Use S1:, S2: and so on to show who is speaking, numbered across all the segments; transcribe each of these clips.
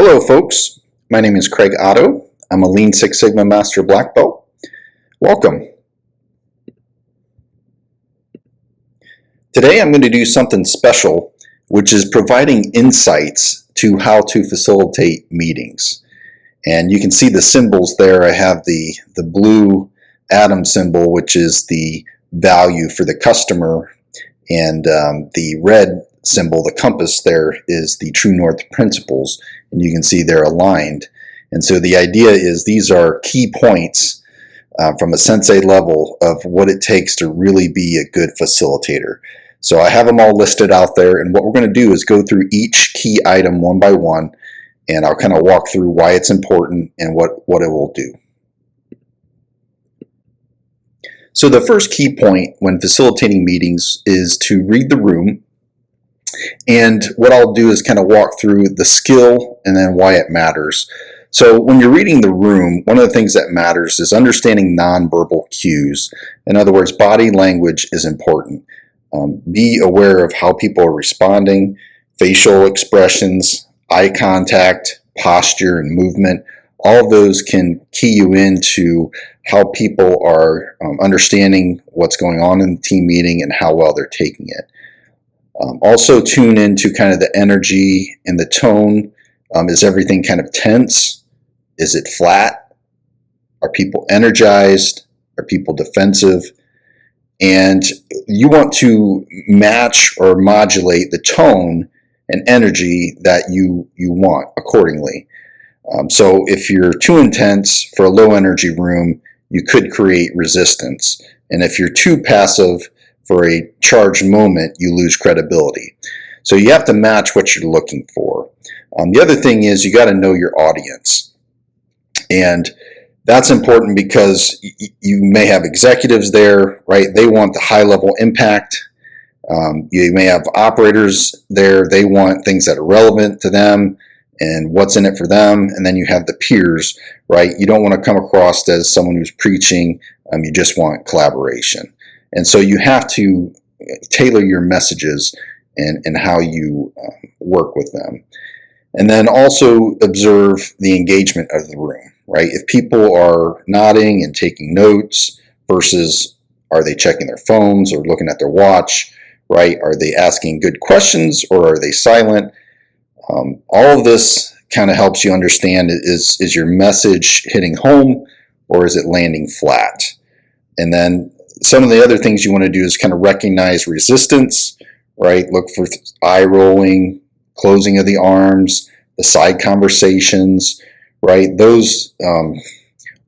S1: Hello folks, my name is Craig Otto. I'm a Lean Six Sigma Master Black Belt. Welcome. Today I'm going to do something special, which is providing insights to how to facilitate meetings. And you can see the symbols there. I have the blue atom symbol, which is the value for the customer, and the red symbol, the compass there, is the True North principles, and you can see they're aligned. And so the idea is these are key points from a Sensei level of what it takes to really be a good facilitator. So I have them all listed out there, and what we're going to do is go through each key item one by one, and I'll kind of walk through why it's important and what it will do. So the first key point when facilitating meetings is to read the room. And what I'll do is kind of walk through the skill and then why it matters. So when you're reading the room, one of the things that matters is understanding nonverbal cues. In other words, body language is important. Be aware of how people are responding, facial expressions, eye contact, posture, and movement. All of those can key you into how people are understanding what's going on in the team meeting and how well they're taking it. Also tune into kind of the energy and the tone. Is everything kind of tense? Is it flat? Are people energized? Are people defensive? And you want to match or modulate the tone and energy that you want accordingly. So if you're too intense for a low energy room, you could create resistance. And if you're too passive for a charged moment, you lose credibility. So you have to match what you're looking for. The other thing is you got to know your audience. And that's important because you may have executives there, right? They want the high level impact. You may have operators there. They want things that are relevant to them and what's in it for them. And then you have the peers, right? You don't want to come across as someone who's preaching. You just want collaboration. And so you have to tailor your messages and how you work with them. And then also observe the engagement of the room, right? If people are nodding and taking notes versus are they checking their phones or looking at their watch, right? Are they asking good questions or are they silent? All of this kind of helps you understand, is your message hitting home or is it landing flat? And then some of the other things you want to do is kind of recognize resistance, right? Look for eye rolling, closing of the arms, the side conversations, right? Those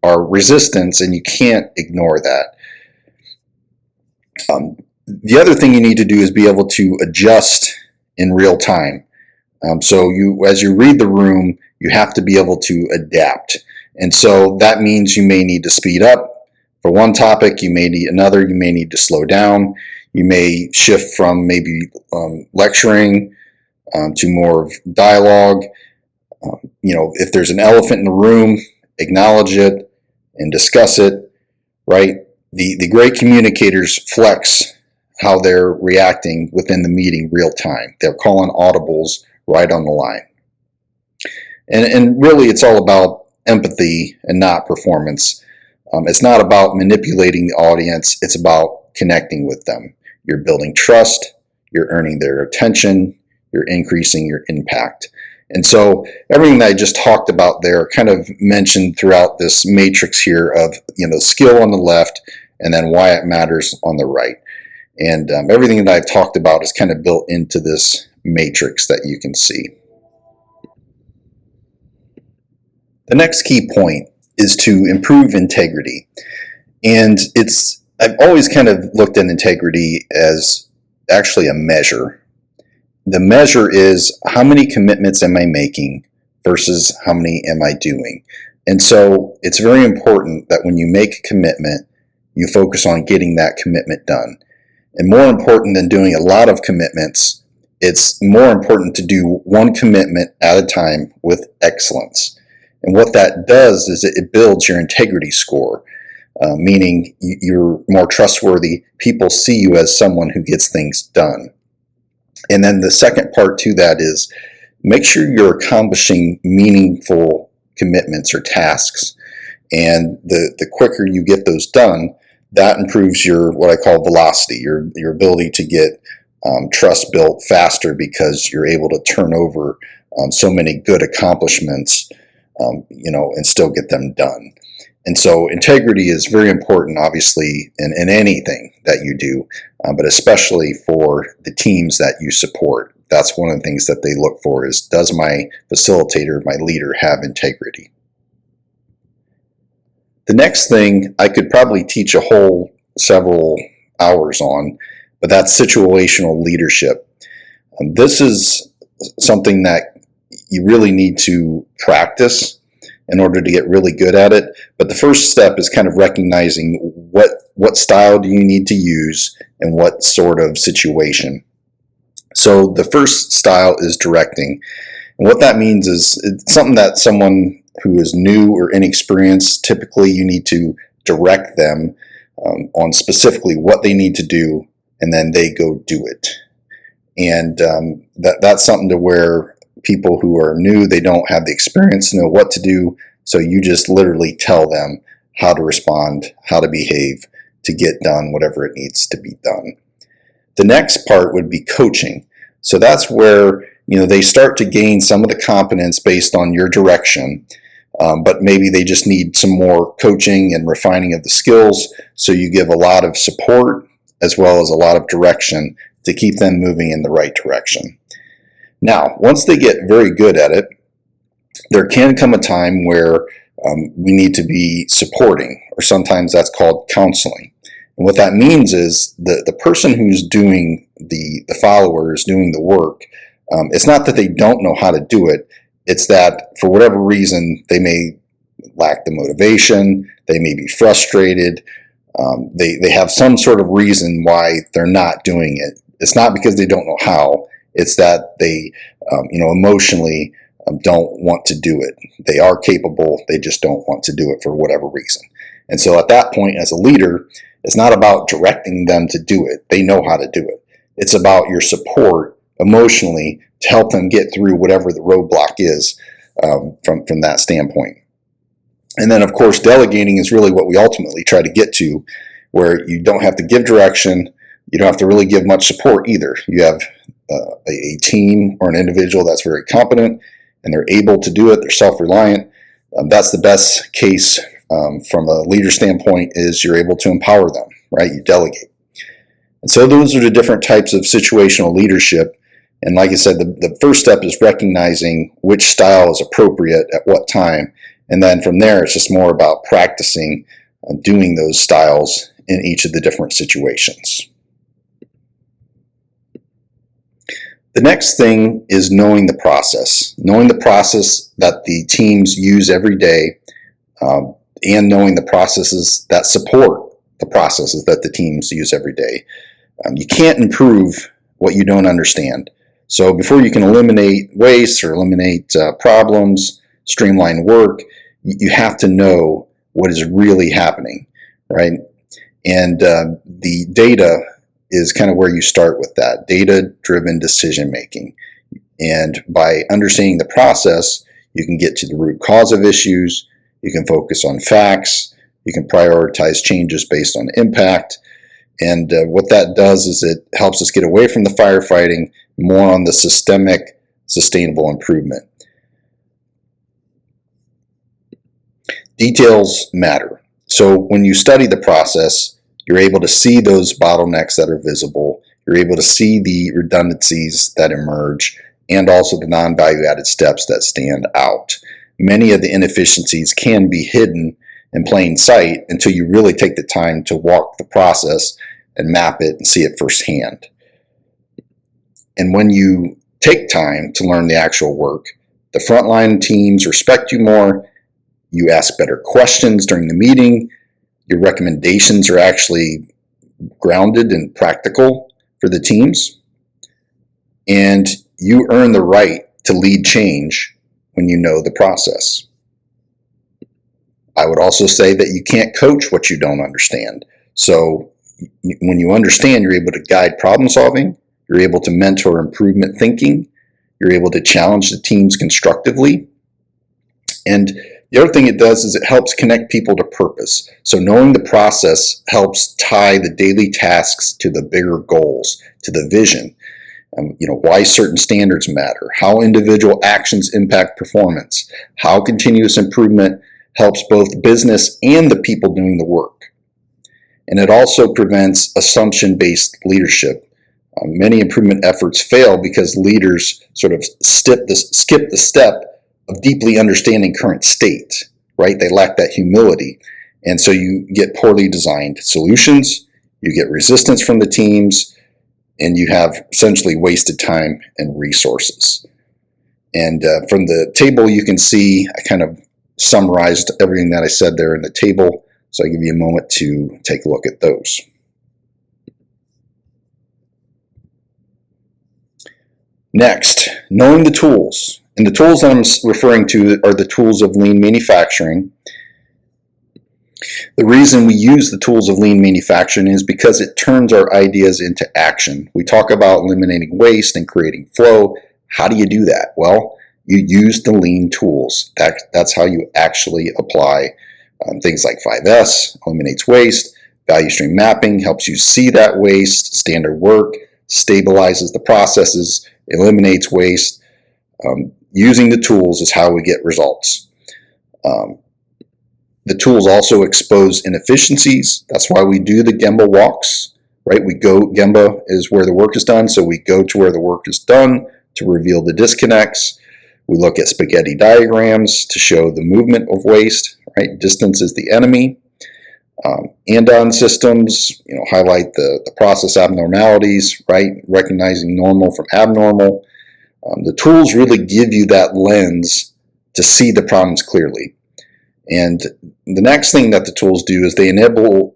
S1: are resistance and you can't ignore that. The other thing you need to do is be able to adjust in real time. So as you read the room, you have to be able to adapt. And so that means you may need to speed up. For one topic, you may need another, you may need to slow down. You may shift from maybe lecturing to more of dialogue. If there's an elephant in the room, acknowledge it and discuss it, right? The great communicators flex how they're reacting within the meeting real time. They're calling audibles right on the line. And really, it's all about empathy and not performance. It's not about manipulating the audience. It's about connecting with them. You're building trust. You're earning their attention. You're increasing your impact. And so everything that I just talked about there kind of mentioned throughout this matrix here of, skill on the left and then why it matters on the right. And everything that I've talked about is kind of built into this matrix that you can see. The next key point is to improve integrity. And I've always kind of looked at integrity as actually a measure. The measure is how many commitments am I making versus how many am I doing. And so it's very important that when you make a commitment, you focus on getting that commitment done. And more important than doing a lot of commitments, it's more important to do one commitment at a time with excellence. And what that does is it builds your integrity score, meaning you're more trustworthy. People see you as someone who gets things done. And then the second part to that is make sure you're accomplishing meaningful commitments or tasks. And the quicker you get those done, that improves your, what I call velocity, your ability to get trust built faster, because you're able to turn over so many good accomplishments, and still get them done. And so integrity is very important, obviously, in anything that you do, but especially for the teams that you support. That's one of the things that they look for is, does my facilitator, my leader, have integrity? The next thing I could probably teach a whole several hours on, but that's situational leadership. This is something that you really need to practice in order to get really good at it. But the first step is kind of recognizing what style do you need to use and what sort of situation. So the first style is directing. And what that means is it's something that someone who is new or inexperienced, typically you need to direct them on specifically what they need to do, and then they go do it. And that's something to where people who are new, they don't have the experience to know what to do, so you just literally tell them how to respond, how to behave to get done whatever it needs to be done. The next part would be coaching. So that's where they start to gain some of the competence based on your direction, but maybe they just need some more coaching and refining of the skills, so you give a lot of support as well as a lot of direction to keep them moving in the right direction. Now, once they get very good at it, there can come a time where we need to be supporting, or sometimes that's called counseling. And what that means is the person who's doing the follower is doing the work. It's not that they don't know how to do it. It's that for whatever reason, they may lack the motivation, they may be frustrated, they have some sort of reason why they're not doing it. It's not because they don't know how, it's that they emotionally don't want to do it. They are capable, they just don't want to do it for whatever reason. And so at that point, as a leader, it's not about directing them to do it. They know how to do it. It's about your support emotionally to help them get through whatever the roadblock is from that standpoint. And then, of course, delegating is really what we ultimately try to get to, where you don't have to give direction, you don't have to really give much support either. You have a team or an individual that's very competent and they're able to do it, they're self-reliant. That's the best case from a leader standpoint, is you're able to empower them, right? You delegate. And so those are the different types of situational leadership. And like I said, the first step is recognizing which style is appropriate at what time. And then from there, it's just more about practicing doing those styles in each of the different situations. The next thing is knowing the process. Knowing the process that the teams use every day, and knowing the processes that support the processes that the teams use every day. You can't improve what you don't understand. So before you can eliminate waste or eliminate problems, streamline work, you have to know what is really happening, right? And the data is kind of where you start with that, data-driven decision-making. And by understanding the process, you can get to the root cause of issues, you can focus on facts, you can prioritize changes based on impact. And what that does is it helps us get away from the firefighting, more on the systemic, sustainable improvement. Details matter. So when you study the process, you're able to see those bottlenecks that are visible, you're able to see the redundancies that emerge, and also the non-value added steps that stand out. Many of the inefficiencies can be hidden in plain sight until you really take the time to walk the process and map it and see it firsthand. And when you take time to learn the actual work, the frontline teams respect you more, you ask better questions during the meeting, your recommendations are actually grounded and practical for the teams, and you earn the right to lead change when you know the process. I would also say that you can't coach what you don't understand. So when you understand, you're able to guide problem solving, you're able to mentor improvement thinking, You're able to challenge the teams constructively. And the other thing it does is it helps connect people to purpose. So knowing the process helps tie the daily tasks to the bigger goals, to the vision. Why certain standards matter, how individual actions impact performance, how continuous improvement helps both business and the people doing the work. And it also prevents assumption-based leadership. Many improvement efforts fail because leaders sort of skip the step of deeply understanding current state, right? They lack that humility. And so you get poorly designed solutions, you get resistance from the teams, and you have essentially wasted time and resources. And from the table, you can see I kind of summarized everything that I said there in the table. So I'll give you a moment to take a look at those. Next, knowing the tools. And the tools that I'm referring to are the tools of lean manufacturing. The reason we use the tools of lean manufacturing is because it turns our ideas into action. We talk about eliminating waste and creating flow. How do you do that? Well, you use the lean tools. That's how you actually apply things like 5S, eliminates waste. Value stream mapping helps you see that waste. Standard work stabilizes the processes, eliminates waste. Using the tools is how we get results. The tools also expose inefficiencies. That's why we do the Gemba walks, right? Gemba is where the work is done, so we go to where the work is done to reveal the disconnects. We look at spaghetti diagrams to show the movement of waste, right? Distance is the enemy. And-on systems, highlight the process abnormalities, right? Recognizing normal from abnormal. The tools really give you that lens to see the problems clearly. And the next thing that the tools do is they enable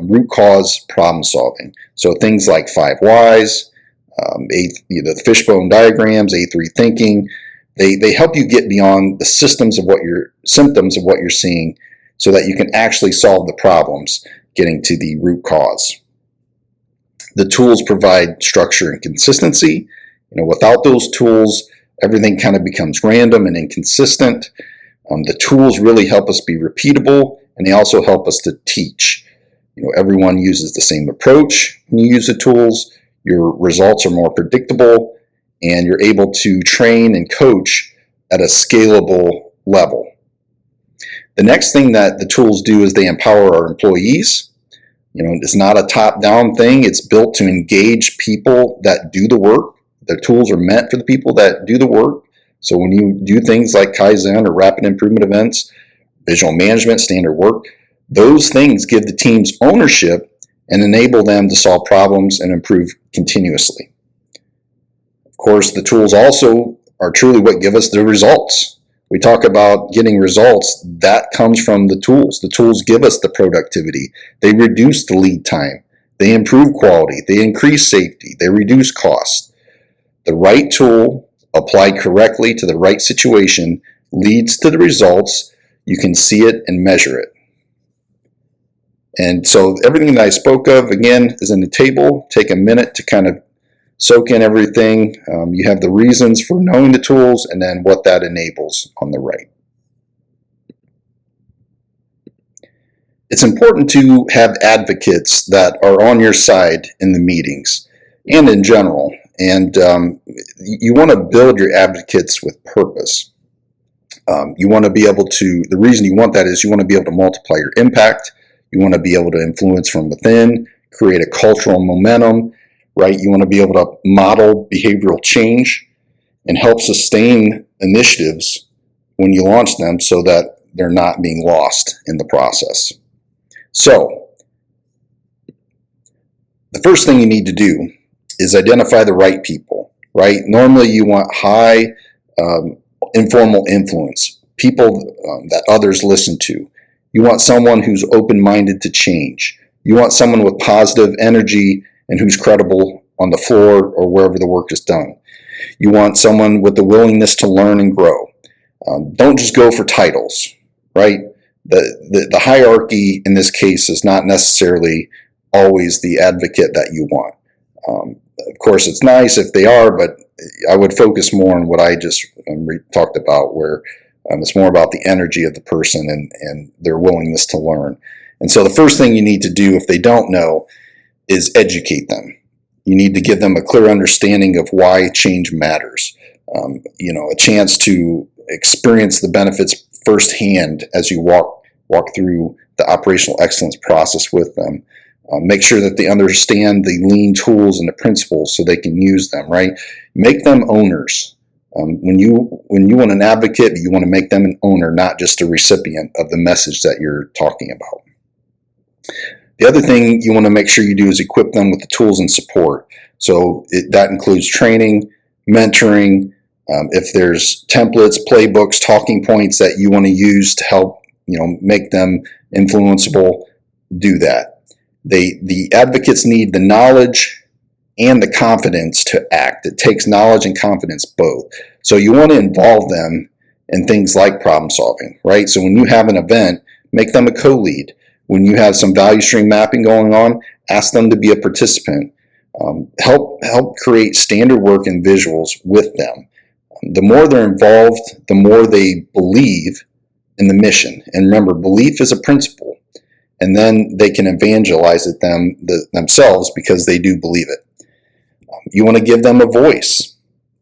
S1: root cause problem solving. So things like 5 whys, the fishbone diagrams, A3 thinking, they help you get beyond the symptoms of what you're seeing, so that you can actually solve the problems, getting to the root cause. The tools provide structure and consistency. Without those tools, everything kind of becomes random and inconsistent. The tools really help us be repeatable, and they also help us to teach. Everyone uses the same approach when you use the tools. Your results are more predictable, and you're able to train and coach at a scalable level. The next thing that the tools do is they empower our employees. It's not a top-down thing. It's built to engage people that do the work. The tools are meant for the people that do the work. So when you do things like Kaizen or rapid improvement events, visual management, standard work, those things give the teams ownership and enable them to solve problems and improve continuously. Of course, the tools also are truly what give us the results. We talk about getting results. That comes from the tools. The tools give us the productivity. They reduce the lead time. They improve quality. They increase safety. They reduce cost. The right tool applied correctly to the right situation leads to the results. You can see it and measure it. And so everything that I spoke of, again, is in the table. Take a minute to kind of soak in everything. You have the reasons for knowing the tools and then what that enables on the right. It's important to have advocates that are on your side in the meetings and in general. And you want to build your advocates with purpose. You want to be able to, the reason you want that is you want to be able to multiply your impact. You want to be able to influence from within, create a cultural momentum, right? You want to be able to model behavioral change and help sustain initiatives when you launch them so that they're not being lost in the process. So, the first thing you need to do is identify the right people, right? Normally you want high informal influence, people that others listen to. You want someone who's open-minded to change. You want someone with positive energy and who's credible on the floor or wherever the work is done. You want someone with the willingness to learn and grow. Don't just go for titles, right? The hierarchy in this case is not necessarily always the advocate that you want. Of course, it's nice if they are, but I would focus more on what I just talked about, where it's more about the energy of the person and their willingness to learn. And so the first thing you need to do if they don't know is educate them. You need to give them a clear understanding of why change matters. A chance to experience the benefits firsthand as you walk through the operational excellence process with them. Make sure that they understand the lean tools and the principles so they can use them, right? Make them owners. When you want an advocate, you want to make them an owner, not just a recipient of the message that you're talking about. The other thing you want to make sure you do is equip them with the tools and support. So that includes training, mentoring. If there's templates, playbooks, talking points that you want to use to help make them influenceable, do that. The advocates need the knowledge and the confidence to act. It takes knowledge and confidence both. So you want to involve them in things like problem solving, right? So when you have an event, make them a co-lead. When you have some value stream mapping going on, ask them to be a participant. Help create standard work and visuals with them. The more they're involved, the more they believe in the mission. And remember, belief is a principle. And then they can evangelize it themselves because they do believe it. You want to give them a voice.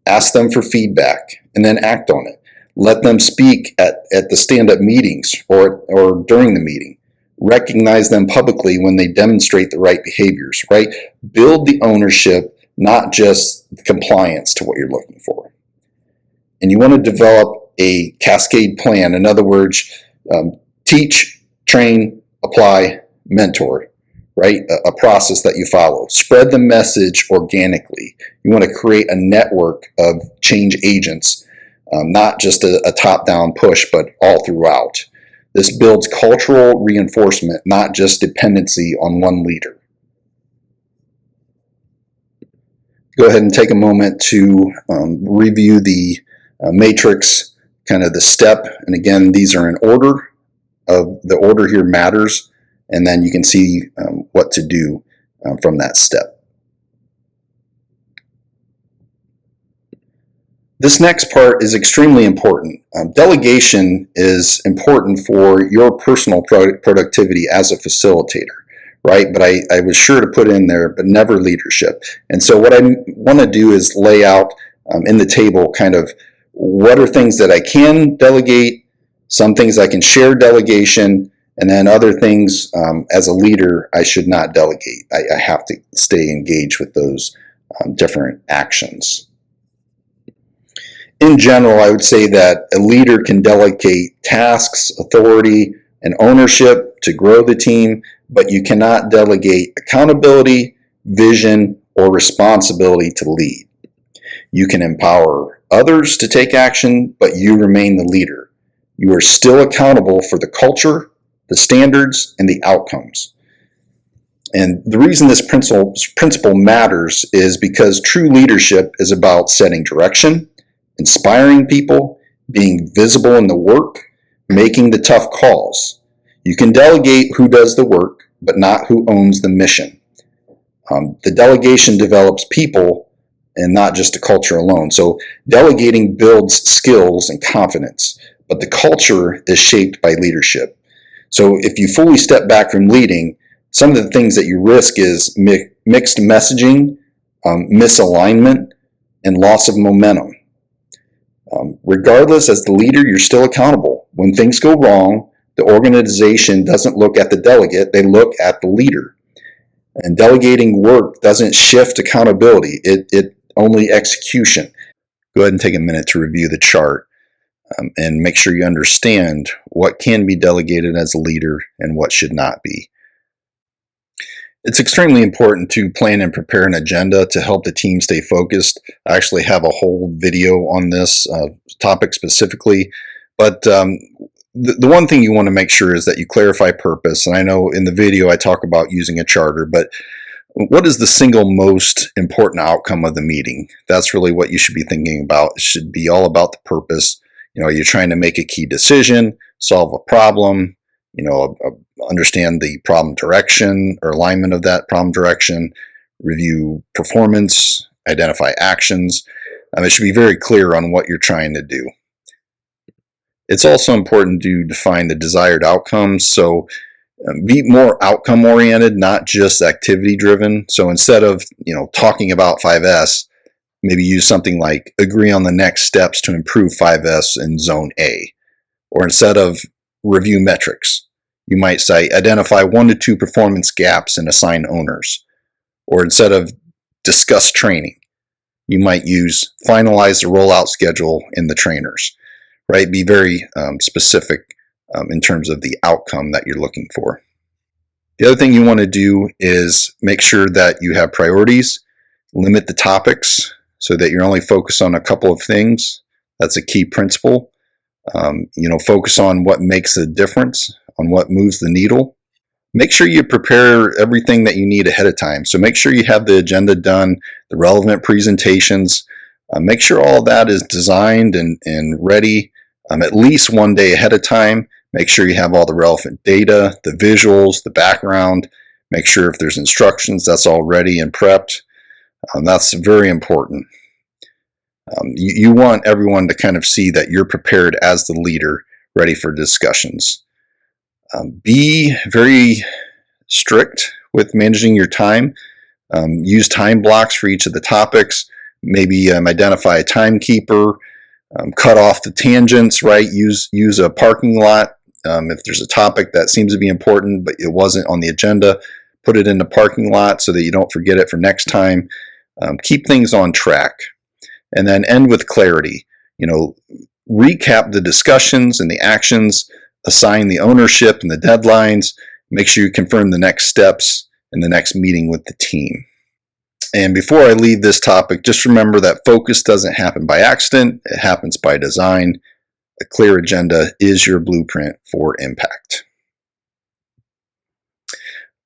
S1: Ask them for feedback and then act on it. Let them speak at the stand-up meetings or during the meeting. Recognize them publicly when they demonstrate the right behaviors, right? Build the ownership, not just compliance to what you're looking for. And you want to develop a cascade plan. In other words, teach, train, apply, mentor, right? A process that you follow. Spread the message organically. You want to create a network of change agents, not just a top-down push, but all throughout. This builds cultural reinforcement, not just dependency on one leader. Go ahead and take a moment to review the matrix, kind of the step. And again, these are in order. The order here matters, and then you can see what to do from that step. This next part is extremely important. Delegation is important for your personal productivity as a facilitator, right? But I was sure to put in there, but never leadership. And so what I want to do is lay out in the table kind of what are things that I can delegate, some things I can share delegation, and then other things as a leader I should not delegate. I have to stay engaged with those different actions. In general, I would say that a leader can delegate tasks, authority, and ownership to grow the team, but you cannot delegate accountability, vision, or responsibility to lead. You can empower others to take action, but you remain the leader. You are still accountable for the culture, the standards, and the outcomes. And the reason this principle matters is because true leadership is about setting direction, inspiring people, being visible in the work, making the tough calls. You can delegate who does the work, but not who owns the mission. The delegation develops people and not just a culture alone. So delegating builds skills and confidence, but the culture is shaped by leadership. So if you fully step back from leading, some of the things that you risk is mixed messaging, misalignment, and loss of momentum. Regardless, as the leader, you're still accountable. When things go wrong, the organization doesn't look at the delegate, they look at the leader. And delegating work doesn't shift accountability, it only execution. Go ahead and take a minute to review the chart and make sure you understand what can be delegated as a leader and what should not be. It's extremely important to plan and prepare an agenda to help the team stay focused. I actually have a whole video on this topic specifically, but the one thing you want to make sure is that you clarify purpose. And I know in the video I talk about using a charter, but what is the single most important outcome of the meeting? That's really what you should be thinking about. It should be all about the purpose. You're trying to make a key decision, solve a problem, understand the problem direction or alignment of that problem direction, review performance, identify actions. It should be very clear on what you're trying to do. It's also important to define the desired outcomes. So be more outcome oriented, not just activity driven. So instead of talking about 5S, maybe use something like agree on the next steps to improve 5S in zone A. Or instead of review metrics, you might say identify 1 to 2 performance gaps and assign owners. Or instead of discuss training, you might use finalize the rollout schedule in the trainers, right? Be very specific in terms of the outcome that you're looking for. The other thing you want to do is make sure that you have priorities, limit the topics so that you're only focused on a couple of things. That's a key principle. Focus on what makes a difference, on what moves the needle. Make sure you prepare everything that you need ahead of time. So make sure you have the agenda done, the relevant presentations. Make sure all of that is designed and ready at least 1 day ahead of time. Make sure you have all the relevant data, the visuals, the background. Make sure if there's instructions, that's all ready and prepped. That's very important. You want everyone to kind of see that you're prepared as the leader, ready for discussions. Be very strict with managing your time. Use time blocks for each of the topics. Maybe identify a timekeeper. Cut off the tangents, right? Use a parking lot. If there's a topic that seems to be important, but it wasn't on the agenda, put it in the parking lot so that you don't forget it for next time. Keep things on track. And then end with clarity. Recap the discussions and the actions, assign the ownership and the deadlines, make sure you confirm the next steps in the next meeting with the team. And before I leave this topic, just remember that focus doesn't happen by accident, it happens by design. A clear agenda is your blueprint for impact.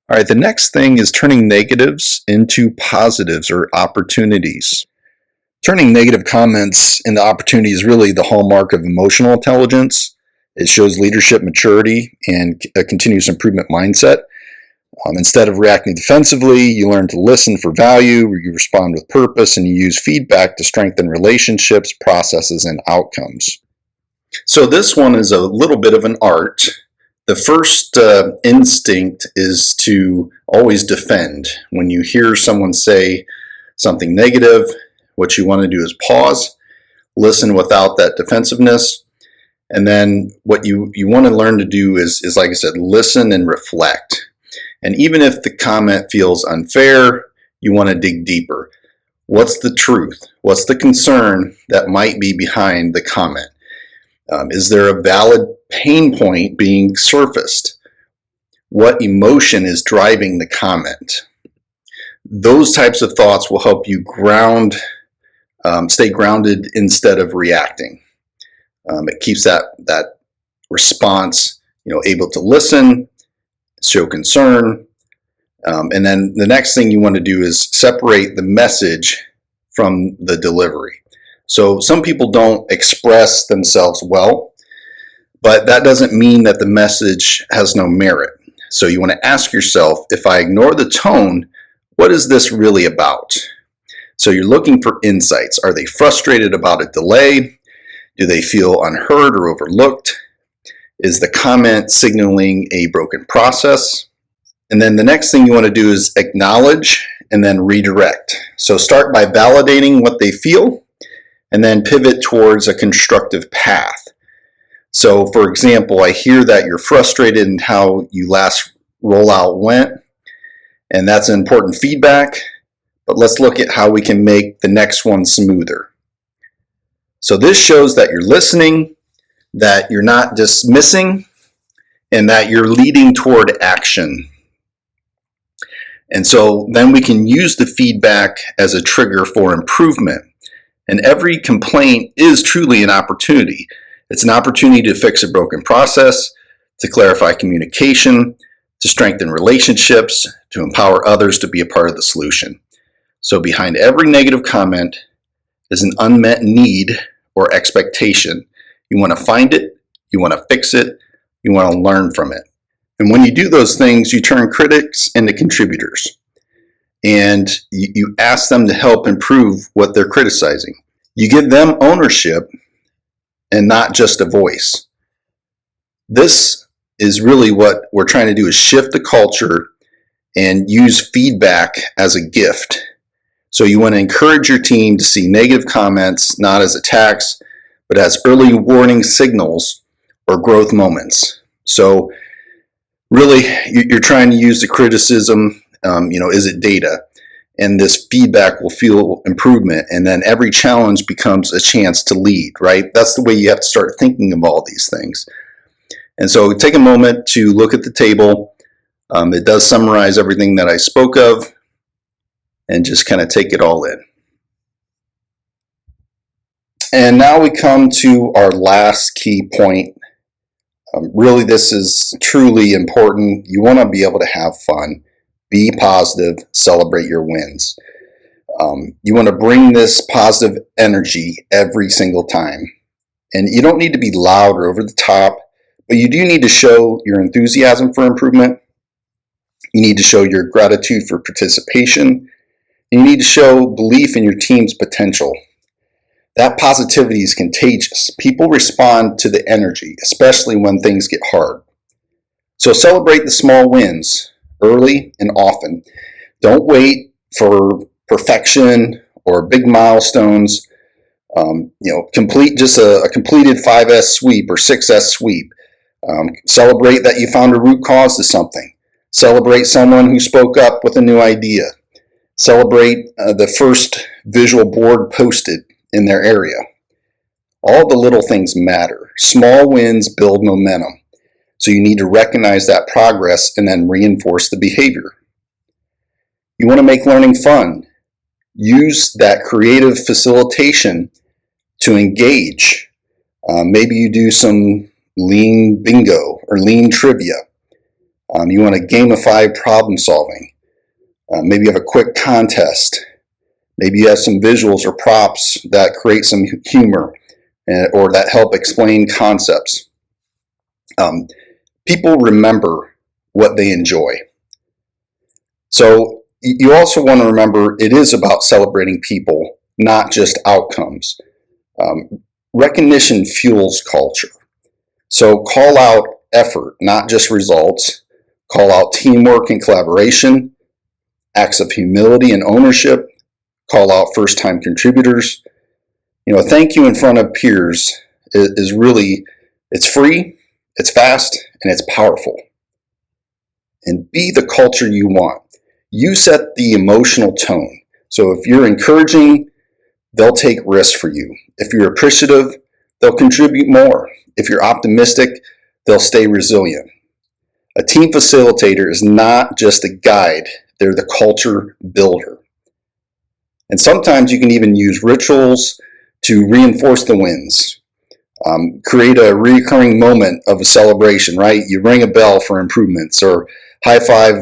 S1: All right, the next thing is turning negatives into positives or opportunities. Turning negative comments into opportunities is really the hallmark of emotional intelligence. It shows leadership maturity and a continuous improvement mindset. Instead of reacting defensively, you learn to listen for value, you respond with purpose, and you use feedback to strengthen relationships, processes, and outcomes. So this one is a little bit of an art. The first instinct is to always defend. When you hear someone say something negative, what you want to do is pause, listen without that defensiveness, and then what you want to learn to do is, like I said, listen and reflect. And even if the comment feels unfair, you want to dig deeper. What's the truth? What's the concern that might be behind the comment? Is there a valid pain point being surfaced? What emotion is driving the comment? Those types of thoughts will help you stay grounded instead of reacting. It keeps that response, able to listen, show concern, and then the next thing you want to do is separate the message from the delivery. So some people don't express themselves well, but that doesn't mean that the message has no merit. So you want to ask yourself, if I ignore the tone, what is this really about? So you're looking for insights. Are they frustrated about a delay? Do they feel unheard or overlooked? Is the comment signaling a broken process? And then the next thing you want to do is acknowledge and then redirect. So start by validating what they feel and then pivot towards a constructive path. So for example, I hear that you're frustrated in how you last rollout went, and that's important feedback, but let's look at how we can make the next one smoother. So this shows that you're listening, that you're not dismissing, and that you're leading toward action. And so then we can use the feedback as a trigger for improvement. And every complaint is truly an opportunity. It's an opportunity to fix a broken process, to clarify communication, to strengthen relationships, to empower others to be a part of the solution. So behind every negative comment is an unmet need or expectation. You want to find it, you want to fix it, you want to learn from it. And when you do those things, you turn critics into contributors. And you ask them to help improve what they're criticizing. You give them ownership and not just a voice. This is really what we're trying to do, is shift the culture and use feedback as a gift. So you want to encourage your team to see negative comments not as attacks, but as early warning signals or growth moments. So really, you're trying to use the criticism, is it data? And this feedback will fuel improvement, and then every challenge becomes a chance to lead, right? That's the way you have to start thinking of all these things. And so take a moment to look at the table. It does summarize everything that I spoke of, and just kind of take it all in. And now we come to our last key point. Really, this is truly important. You want to be able to have fun, be positive, celebrate your wins. You want to bring this positive energy every single time. And you don't need to be loud or over the top, but you do need to show your enthusiasm for improvement. You need to show your gratitude for participation. You need to show belief in your team's potential. That positivity is contagious. People respond to the energy, especially when things get hard. So celebrate the small wins early and often. Don't wait for perfection or big milestones. Complete just a completed 5S sweep or 6S sweep. Celebrate that you found a root cause to something. Celebrate someone who spoke up with a new idea. Celebrate the first visual board posted in their area. All the little things matter. Small wins build momentum. So you need to recognize that progress and then reinforce the behavior. You want to make learning fun. Use that creative facilitation to engage. Maybe you do some lean bingo or lean trivia. You want to gamify problem solving. Maybe you have a quick contest. Maybe you have some visuals or props that create some humor or that help explain concepts. People remember what they enjoy. So you also want to remember it is about celebrating people, not just outcomes. Recognition fuels culture. So call out effort, not just results. Call out teamwork and collaboration, acts of humility and ownership. Call out first-time contributors. Thank you in front of peers is really, it's free, it's fast, and it's powerful. And be the culture you want. You set the emotional tone. So if you're encouraging, they'll take risks for you. If you're appreciative, they'll contribute more. If you're optimistic, they'll stay resilient. A team facilitator is not just a guide, they're the culture builder. And sometimes you can even use rituals to reinforce the wins. Create a recurring moment of a celebration, right? You ring a bell for improvements, or high five,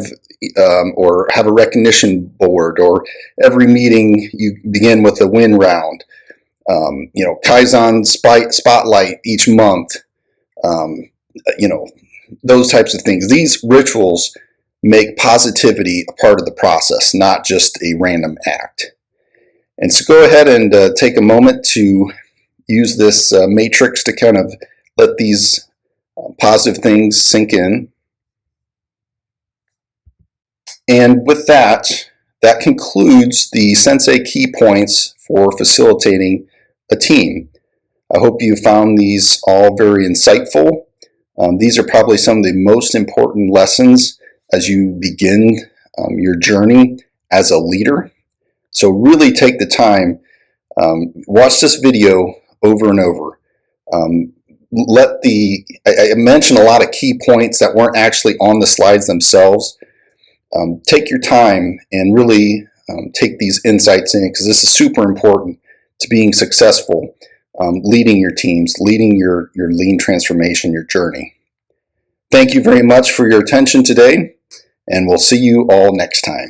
S1: or have a recognition board, or every meeting you begin with a win round. Kaizen spotlight each month. Those types of things. These rituals make positivity a part of the process, not just a random act. And so go ahead and take a moment to use this matrix to kind of let these positive things sink in. And with that, that concludes the Sensei key points for facilitating a team. I hope you found these all very insightful. These are probably some of the most important lessons as you begin your journey as a leader. So really take the time, watch this video over and over. I mentioned a lot of key points that weren't actually on the slides themselves. Take your time and really take these insights in, because this is super important to being successful, leading your teams, leading your lean transformation, your journey. Thank you very much for your attention today, and we'll see you all next time.